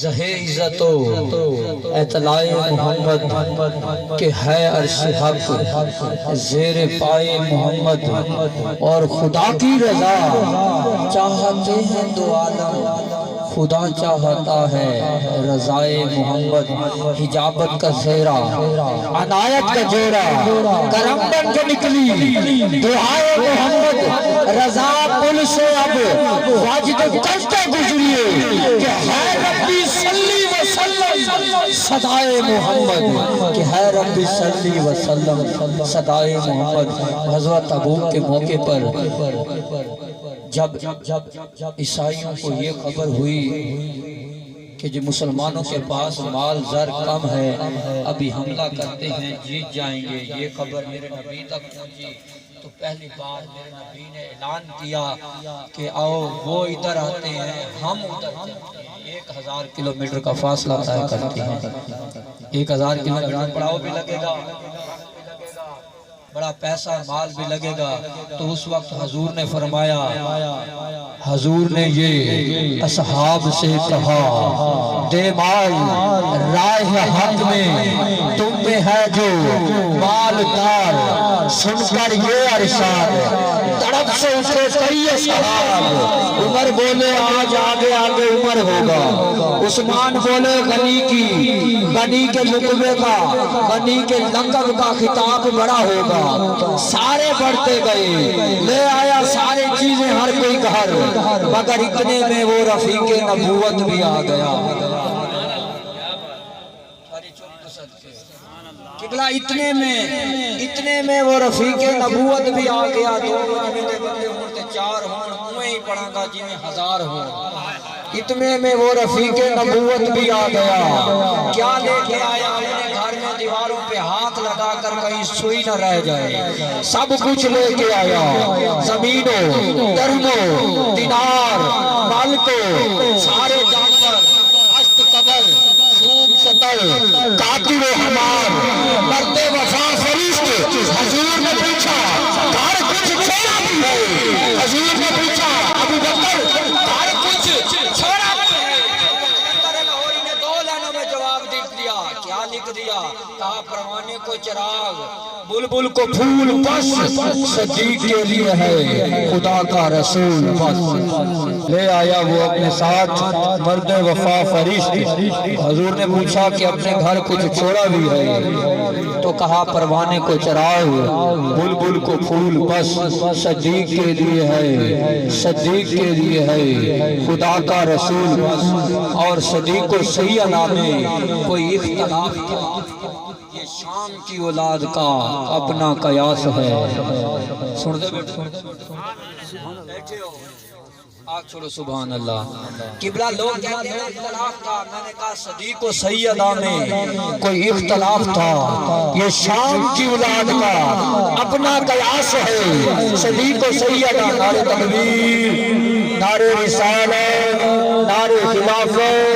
زہے عزت و اطلاع محمد کہ ہے عرش حق زیر پائے محمد، اور خدا کی رضا چاہتے ہیں دو عالم، خدا چاہتا ہے رضائے محمد۔ حجابت کا زیرہ عنایت کا جوڑا کرم بن کے نکلی دعائے محمد، رضا پل سے اب واجد کرتے گزریے کہ ہے ربی صلی وسلم صدائے محمد، کہ ہے ربی صلی وسلم صدائے محمد۔ غزوہ تبوک کے موقع پر جب عیسائیوں کو یہ خبر ہوئی کہ جو مسلمانوں کے پاس مال زر کم ہے، ابھی حملہ کرتے ہیں جیت جائیں گے، یہ خبر میرے نبی تک پہنچی تو پہلی بار میرے نبی نے اعلان کیا کہ آؤ وہ ادھر آتے ہیں ہم ادھر چلتے ہیں۔ 1000 کلومیٹر کا فاصلہ طے کرتے ہیں، 1000 کلومیٹر پڑاؤ بھی لگے گا، بڑا پیسہ مال بھی لگے گا۔ تو اس وقت حضور نے فرمایا، حضور نے یہ اصحاب سے کہا، دے مال راہ حق میں تم میں ہے جو مالدار، سن کر یہ ارشاد تڑپ سے اٹھے کئی اصحاب، عمر بولے آج آگے آگے عمر ہوگا، عثمان بولے غنی کی، غنی کے لقبے کا، غنی کے لقب کا خطاب بڑا ہوگا، سارے بڑھتے گئے، لے آیا سارے چیزیں ہر کوئی گھر، مگر اتنے میں وہ رفیق نبوت بھی آ گیا۔ قبلہ اتنے میں وہ رفیق نبوت بھی آ گیا۔ دو بندے ہوتے 4 ہوں، ہی پڑھاں گا جنہیں 1000 ہوں، اتنے میں وہ رفیق نبوت بھی آ گیا۔ کیا لے کے آیا اپنے گھر میں؟ دیواروں پہ ہاتھ لگا کر کہیں سوئی نہ رہ جائے، سب کچھ لے کے آیا، زمینوں، درموں، دینار، مالکوں، سارے جانور، اشت قبر، خوب سطر، قاتل و حمار، مرد وفا فرشت۔ حضور نے پوچھا گھر کچھ چھوڑا بھی ہے؟ حضور نے پوچھا ابو بکر گھر کچھ چھوڑا بھی ہے؟ لاہوری نے 2 لائنوں میں جواب دیا۔ کیا لکھ دیا؟ کہا پروانے کو چراغ، بلبل کو پھول، بس صدیق کے لیے ہے خدا کا رسول بس۔ لے آیا وہ اپنے ساتھ مرد وفا فرشت۔ حضور نے پوچھا کہ اپنے گھر کچھ چھوڑا بھی ہے؟ تو کہا پروانے کو چراغ، بلبل کو پھول، بس صدیق کے لیے ہے، صدیق کے لیے ہے خدا کا رسول بس۔ اور صدیق کو صحیح نامے کوئی اختلاف تھا، یہ شام کی اولاد کا اپنا قیاس ہے۔ سن دے بیٹھے ہو، آگ چھوڑو، سبحان اللہ۔ قبلہ لوگ کہتے ہیں اختلاف تھا، میں نے کہا صدیق و سیدہ میں کوئی اختلاف تھا، یہ شام کی اولاد کا اپنا قیاس ہے۔ صدیق و سیدہ، نعرہ تکبیر، نعرہ رسالت، نعرہ خلافت،